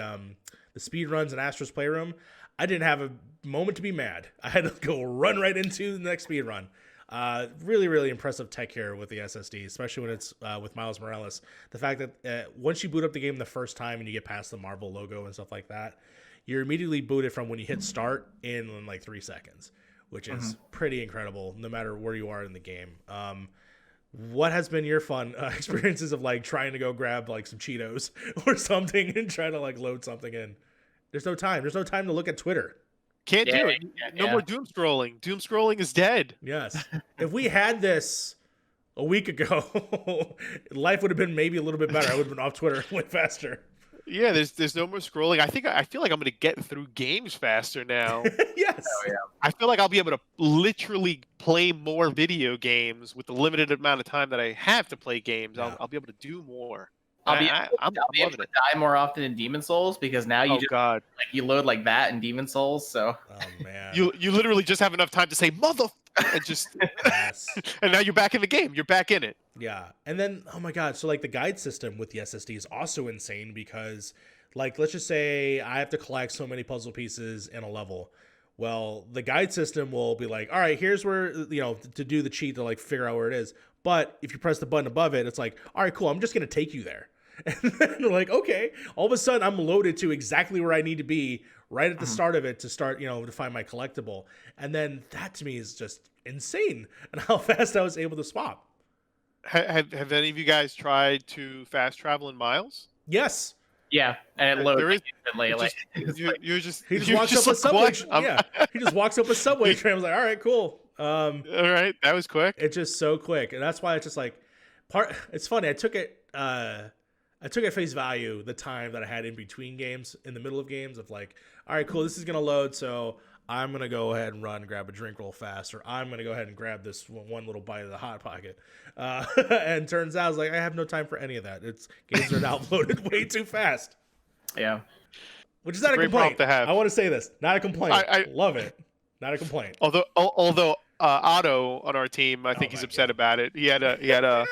speed runs in Astro's Playroom, I didn't have a moment to be mad. I had to go run right into the next speed run. Really, really impressive tech here with the SSD, especially when it's with Miles Morales. The fact that once you boot up the game the first time and you get past the Marvel logo and stuff like that, you're immediately booted from when you hit start in like 3 seconds, which is pretty incredible no matter where you are in the game. What has been your fun experiences of like trying to go grab like some Cheetos or something and try to like load something in? There's no time. There's no time to look at Twitter. Can't do it. No more doom scrolling. Doom scrolling is dead. Yes. If we had this a week ago, life would have been maybe a little bit better. I would have been off Twitter way faster. Yeah, there's no more scrolling. I feel like I'm going to get through games faster now. Yes. Oh, yeah. I feel like I'll be able to literally play more video games with the limited amount of time that I have to play games. Yeah. I'll be able to do more. I'll be I'm able loving to it. die more often in Demon Souls because now you God. like you load like that in Demon Souls. So Oh man. You literally just have enough time to say mother and just Yes. and now you're back in the game. You're back in it. Yeah. And then, oh my God. So like the guide system with the SSD is also insane because like, let's just say I have to collect so many puzzle pieces in a level. Well, the guide system will be like, all right, here's where, to do the cheat to like figure out where it is. But if you press the button above it, it's like, all right, cool. I'm just going to take you there. And then they're like, okay, all of a sudden I'm loaded to exactly where I need to be right at the start of it to start, to find my collectible. And then that to me is just insane and how fast I was able to swap. Have any of you guys tried to fast travel in Miles? Yes. yeah, and it loads There is- instantly. Like, You're just He just you're walks just up a like, subway. what? Yeah. He just walks up a subway train. I was like, all right, cool. All right, that was quick. It's just so quick. And that's why it's just like it's funny. I took at face value the time that I had in between games, in the middle of games, of like, all right, cool, this is gonna load, so I'm gonna go ahead and run and grab a drink real fast, or I'm gonna go ahead and grab this one little bite of the hot pocket. And turns out I was like, I have no time for any of that. Games are now loaded way too fast. yeah, Which is not a great complaint. problem to have. I want to say this, not a complaint. I love it, not a complaint. Although Otto on our team, I think he's my upset about it. He had an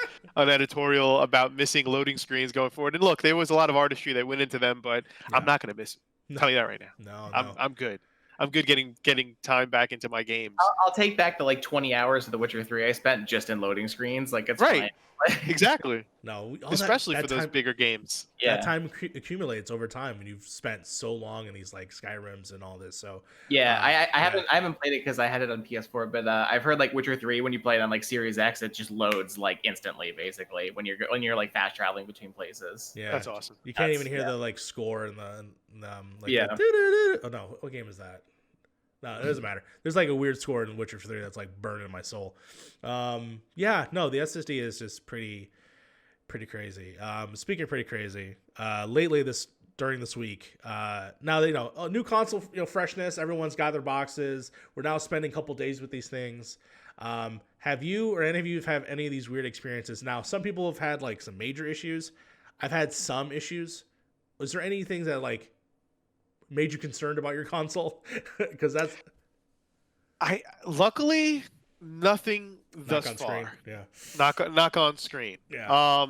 editorial about missing loading screens going forward. And look, there was a lot of artistry that went into them, but I'm not going to miss them. Tell you that right now. No. I'm good. I'm good getting time back into my games. I'll take back the like 20 hours of The Witcher 3 I spent just in loading screens. Like it's Right. fine. Exactly. No, Especially that for those time, bigger games. Yeah, that time accumulates over time when you've spent so long in these like Skyrims and all this. So yeah. I yeah. haven't played it because I had it on PS4, but I've heard like Witcher 3 when you play it on like Series X, it just loads like instantly, basically when you're like fast traveling between places. yeah, That's awesome. You can't That's- even hear yeah. the like score and the like Yeah. the doo-doo-doo. Oh no, what game is that? No, it doesn't matter. There's like a weird score in Witcher 3 that's like burning my soul. Yeah, no, the SSD is just pretty crazy. Speaking of pretty crazy, lately during this week, now that a new console, freshness, everyone's got their boxes. We're now spending a couple days with these things. Have you or any of you have any of these weird experiences? Now, some people have had like some major issues. I've had some issues. Was there any things that like made you concerned about your console? Because that's Luckily nothing knock thus on screen. far. Yeah. Knock on screen. Yeah.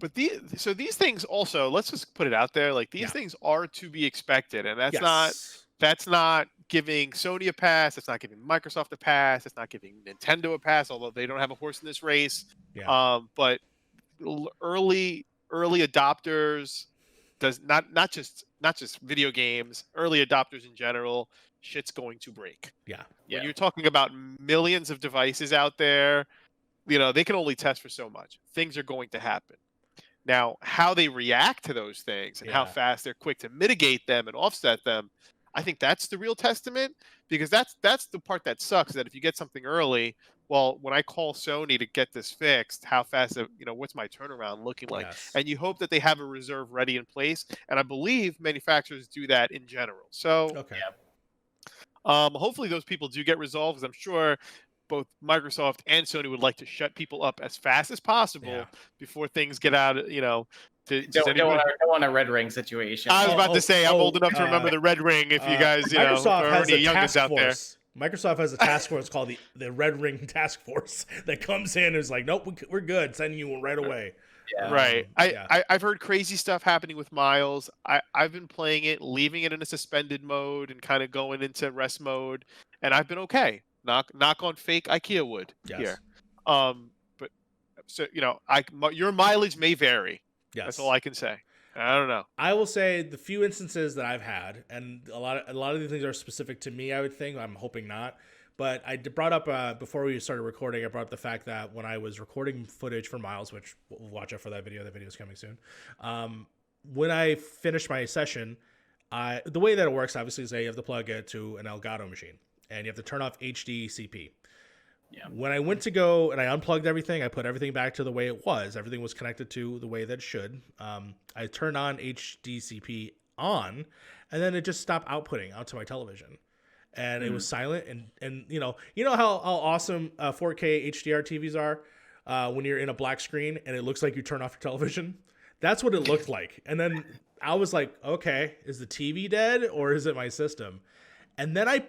But these things also, let's just put it out there, like these things are to be expected, and that's not giving Sony a pass, that's not giving Microsoft a pass, that's not giving Nintendo a pass, although they don't have a horse in this race. Yeah. But early adopters does not just video games, early adopters in general, shit's going to break. Yeah. When you're talking about millions of devices out there, they can only test for so much. Things are going to happen. Now, how they react to those things and how fast they're quick to mitigate them and offset them, I think that's the real testament, because that's the part that sucks, that if you get something early, well, when I call Sony to get this fixed, how fast, what's my turnaround looking like? Yes. And you hope that they have a reserve ready in place. And I believe manufacturers do that in general. So hopefully those people do get resolved, because I'm sure both Microsoft and Sony would like to shut people up as fast as possible before things get out. Don't want a red ring situation. I was about to say, I'm old enough to remember the red ring. If you guys, Microsoft has a youngest task out there. force. Microsoft has a task force called the Red Ring Task Force that comes in and is like, nope, we're good, sending you right away. Yeah. Right. I've heard crazy stuff happening with Miles. I've been playing it, leaving it in a suspended mode and kind of going into rest mode, and I've been okay. Knock on fake IKEA wood here. But so your mileage may vary. Yes. That's all I can say. I don't know. I will say the few instances that I've had, and a lot of these things are specific to me, I would think. I'm hoping not. But I brought up, before we started recording, I brought up the fact that when I was recording footage for Miles, which we'll watch out for that video. That video is coming soon. When I finished my session, the way that it works, obviously, is that you have to plug it to an Elgato machine. And you have to turn off HDCP. Yeah. When I went to go and I unplugged everything, I put everything back to the way it was. Everything was connected to the way that it should. I turned on HDCP on, and then it just stopped outputting out to my television. And it was silent. And you know how awesome 4K HDR TVs are when you're in a black screen and it looks like you turn off your television? That's what it looked like. And then I was like, okay, is the TV dead or is it my system? And then I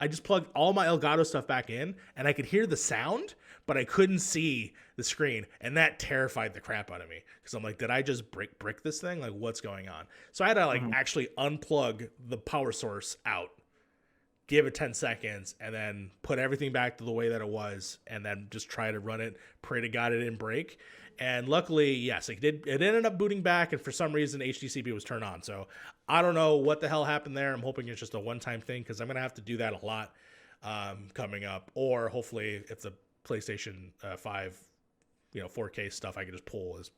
just plugged all my Elgato stuff back in, and I could hear the sound, but I couldn't see the screen, and that terrified the crap out of me, because I'm like, did I just brick this thing? Like, what's going on? So I had to actually unplug the power source out, give it 10 seconds, and then put everything back to the way that it was, and then just try to run it, pray to God it didn't break. And luckily, yes, it did. It ended up booting back, and for some reason, HDCP was turned on. So I don't know what the hell happened there. I'm hoping it's just a one-time thing, because I'm going to have to do that a lot coming up. Or hopefully, if the PlayStation 5, 4K stuff I can just pull is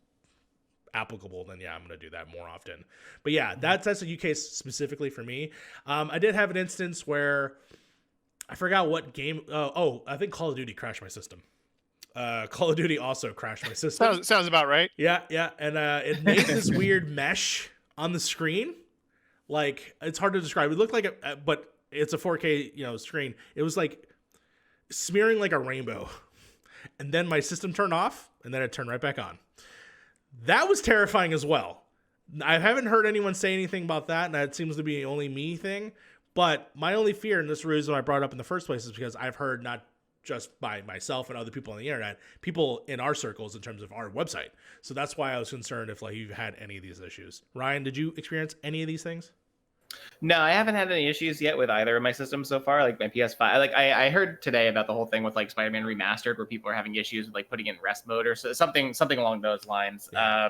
applicable, then yeah, I'm going to do that more often. But yeah, that's a UK specifically for me. I did have an instance where I forgot what game. I think Call of Duty crashed my system. Call of Duty also crashed my system. Sounds about right. Yeah, and it made this weird mesh on the screen. Like, it's hard to describe. It looked like but it's a 4K screen. It was like smearing like a rainbow, and then my system turned off, and then it turned right back on. That was terrifying as well. I haven't heard anyone say anything about that, and that seems to be only me thing. But my only fear, and this is the reason I brought it up in the first place, is because I've heard not just by myself and other people on the internet, people in our circles in terms of our website. So that's why I was concerned if you've had any of these issues. Ryan, did you experience any of these things? No, I haven't had any issues yet with either of my systems so far. Like my PS5, I heard today about the whole thing with Spider-Man Remastered, where people are having issues with putting it in rest mode or something along those lines. Yeah.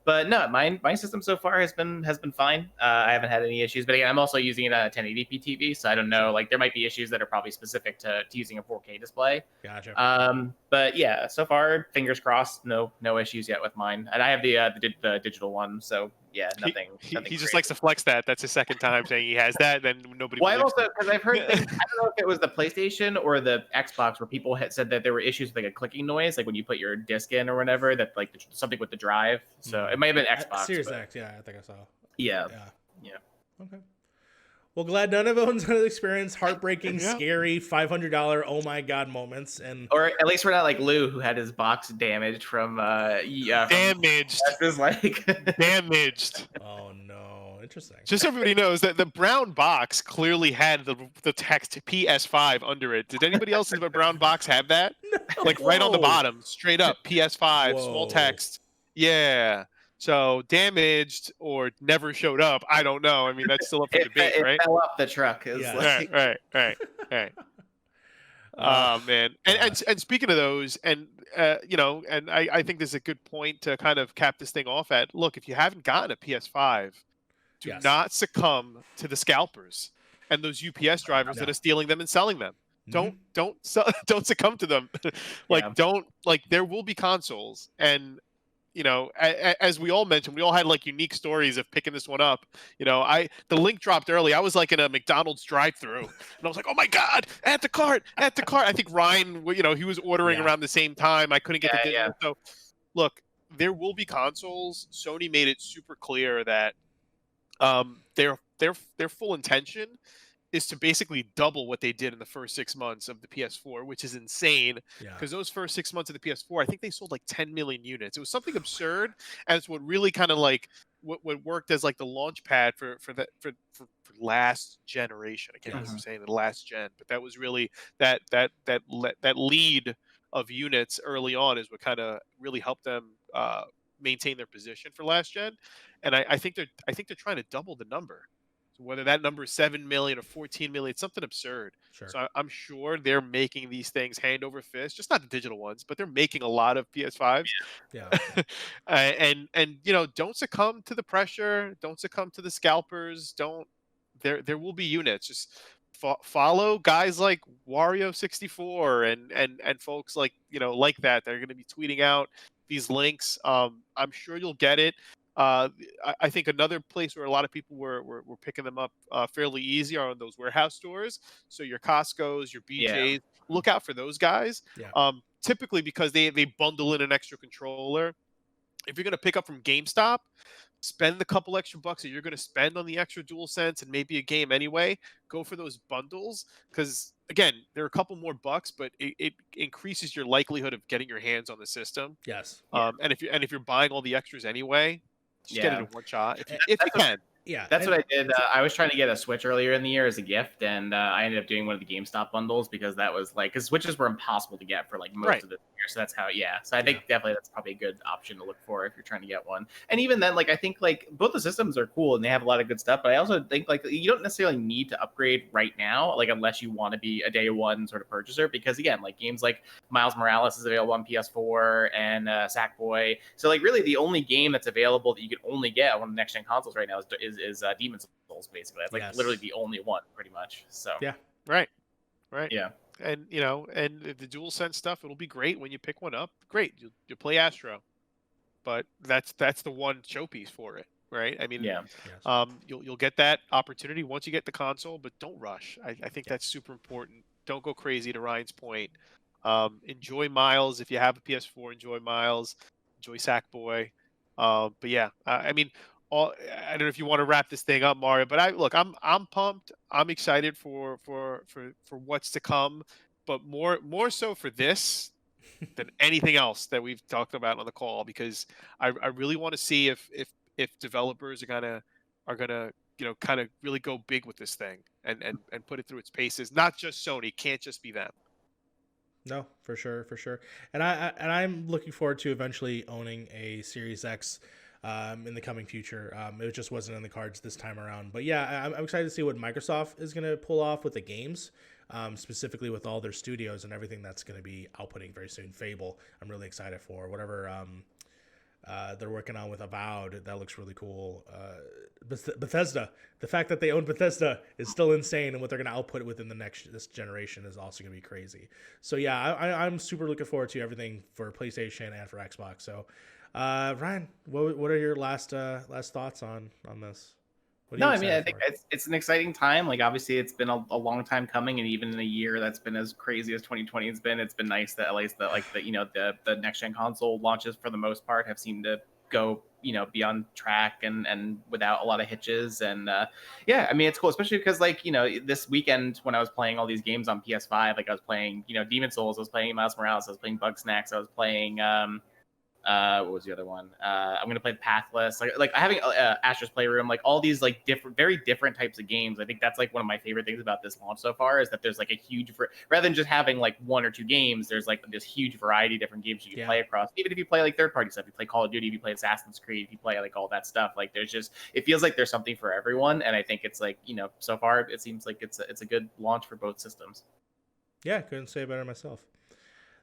But no, my system so far has been fine. I haven't had any issues. But again, I'm also using it on a 1080p TV, so I don't know. There might be issues that are probably specific to using a 4K display. Gotcha. But yeah, so far, fingers crossed, no issues yet with mine. And I have the digital one, so yeah, nothing. He just likes to flex that. That's his second time saying he has that. Then nobody. Well, because I've heard things, I don't know if it was the PlayStation or the Xbox, where people had said that there were issues with a clicking noise, when you put your disc in or whatever, that something with the drive. So it might have been Xbox. Series X, yeah, I think I saw. Yeah. Okay. Well, glad none of us had experienced heartbreaking, scary $500 oh my god moments, or at least we're not like Lou, who had his box damaged from damaged. Damaged. Damaged. Oh no! interesting. Just so everybody knows that the brown box clearly had the text PS5 under it. Did anybody else in the brown box have that? No. Like right on the Whoa. bottom, straight up, PS5, small Whoa. text. Yeah. So damaged or never showed up. I don't know. I mean, that's still up for debate, it right? fell off the truck. It was Yeah. like, Right. Oh man. And speaking of those, and and I think this is a good point to kind of cap this thing off at. Look, if you haven't gotten a PS5, do Yes. not succumb to the scalpers and those UPS drivers that are stealing them and selling them. Mhm. Don't succumb to them. There will be consoles, and as we all mentioned, we all had like unique stories of picking this one up. The link dropped early. I was like in a McDonald's drive-through, and I was like, "Oh my god, add to cart!" I think Ryan, he was ordering around the same time. I couldn't get the digital. So, look, there will be consoles. Sony made it super clear that their full intention is to basically double what they did in the first 6 months of the PS4, which is insane. Because those first 6 months of the PS4, I think they sold like 10 million units. It was something absurd, and it's what really kind of like what worked as like the launch pad for last generation. I can't remember saying the last gen, but that was really that lead of units early on is what kind of really helped them maintain their position for last gen. And I think they're trying to double the number. So whether that number is 7 million or 14 million, it's something absurd. Sure. So I'm sure they're making these things hand over fist, just not the digital ones, but they're making a lot of PS5s. Yeah. And don't succumb to the pressure. Don't succumb to the scalpers. There will be units. Just follow guys like Wario64 and folks like that. They're going to be tweeting out these links. I'm sure you'll get it. I think another place where a lot of people were picking them up fairly easy are on those warehouse stores. So your Costco's, your BJ's, look out for those guys. Yeah. Typically because they bundle in an extra controller. If you're going to pick up from GameStop, spend the couple extra bucks that you're going to spend on the extra DualSense and maybe a game anyway. Go for those bundles because, again, they're a couple more bucks, but it increases your likelihood of getting your hands on the system. Yes. And if you're buying all the extras anyway, just get it in one shot if you can. Yeah, that's what I did. I was trying to get a Switch earlier in the year as a gift, and I ended up doing one of the GameStop bundles because that was like, because Switches were impossible to get for like most of the year. So that's how, So I think definitely that's probably a good option to look for if you're trying to get one. And even then, like, I think like both the systems are cool and they have a lot of good stuff, but I also think like you don't necessarily need to upgrade right now, like unless you want to be a day one sort of purchaser, because again, like games like Miles Morales is available on PS4 and Sackboy. So like really the only game that's available that you can only get on the next gen consoles right now is Demon's Souls, basically. That's like literally the only one, pretty much. So right. Yeah. And and the DualSense stuff, it'll be great when you pick one up. Great, you'll play Astro, but that's the one showpiece for it, right? I mean, you'll get that opportunity once you get the console, but don't rush. I think that's super important. Don't go crazy. To Ryan's point, enjoy Miles if you have a PS4. Enjoy Miles. Enjoy Sackboy. But yeah, I mean. I don't know if you want to wrap this thing up, Mario, but I'm pumped. I'm excited for what's to come, but more so for this than anything else that we've talked about on the call, because I really want to see if developers are gonna kind of really go big with this thing and put it through its paces. Not just Sony, can't just be them. No, for sure. And I'm looking forward to eventually owning a Series X in the coming future. It just wasn't in the cards this time around. But yeah, I'm excited to see what Microsoft is going to pull off with the games, specifically with all their studios and everything that's going to be outputting very soon. Fable, I'm really excited for. Whatever they're working on with Avowed, that looks really cool. Bethesda, the fact that they own Bethesda is still insane, and what they're going to output within this generation is also going to be crazy. So yeah, I'm super looking forward to everything for PlayStation and for Xbox. So Ryan, what are your last thoughts on this? No, I mean, I think it's an exciting time. Like, obviously, it's been a long time coming, and even in a year that's been as crazy as 2020 has been, it's been nice that at least the next gen console launches for the most part have seemed to go be on track and without a lot of hitches. And I mean, it's cool, especially because this weekend when I was playing all these games on PS5, like I was playing Demon's Souls, I was playing Miles Morales, I was playing Bugsnax, I was playing What was the other one? I'm gonna play the Pathless. Like having Astro's Playroom, like all these like very different types of games. I think that's like one of my favorite things about this launch so far is that there's like a huge rather than just having like one or two games. There's like this huge variety of different games you can play across. Even if you play like third party stuff, you play Call of Duty, if you play Assassin's Creed, if you play like all that stuff. Like there's just it feels like there's something for everyone, and I think it's like so far it seems like it's a good launch for both systems. Yeah, couldn't say it better myself.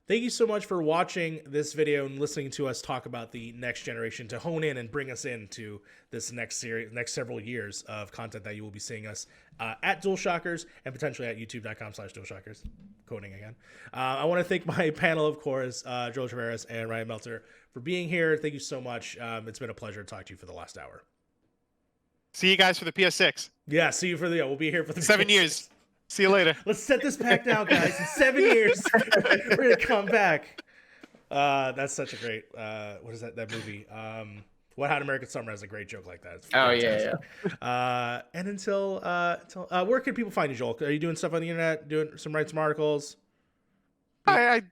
Thank you so much for watching this video and listening to us talk about the next generation to hone in and bring us into this next series, next several years of content that you will be seeing us at Dualshockers and potentially at youtube.com/Dualshockers. Coding again. I want to thank my panel, of course, Joel Taveras and Ryan Meitzler, for being here. Thank you so much. It's been a pleasure to talk to you for the last hour. See you guys for the PS6. Yeah, see you for the. We'll be here for the 7 years. See you later. Let's set this pack down, guys. In 7 years, we're gonna come back. That's such a great. What is that movie? What Hot American Summer has a great joke like that. It's fantastic. Yeah. And until where can people find you, Joel? Are you doing stuff on the internet? Doing writing some articles? I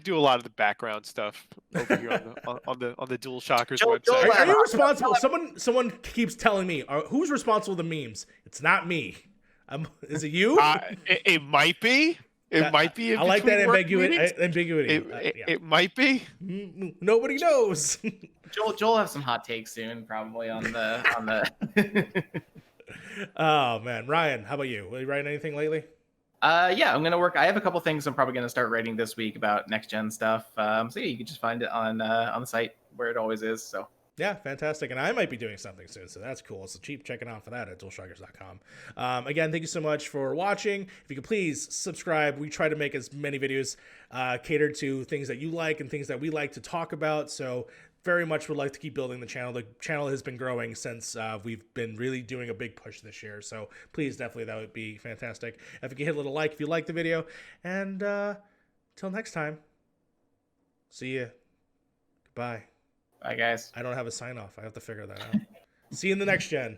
do a lot of the background stuff over here on the Dualshockers website. Are you responsible? Someone keeps telling me, who's responsible for the memes? It's not me. Is it you? It might be. It might be. I like that ambiguity. It might be. Nobody knows. Joel have some hot takes soon, probably on the. Oh man, Ryan, how about you? Are you writing anything lately? Yeah, I'm gonna work. I have a couple things I'm probably gonna start writing this week about next gen stuff. So yeah, you can just find it on the site where it always is. So. Yeah, fantastic. And I might be doing something soon, so that's cool. So keep checking out for that at dualshockers.com. Again, thank you so much for watching. If you could please subscribe. We try to make as many videos catered to things that you like and things that we like to talk about. So very much would like to keep building the channel. The channel has been growing since we've been really doing a big push this year. So please, definitely, that would be fantastic. If you can hit a little like if you like the video. And till next time, see ya. Goodbye. Bye, guys. I don't have a sign off. I have to figure that out. See you in the next gen.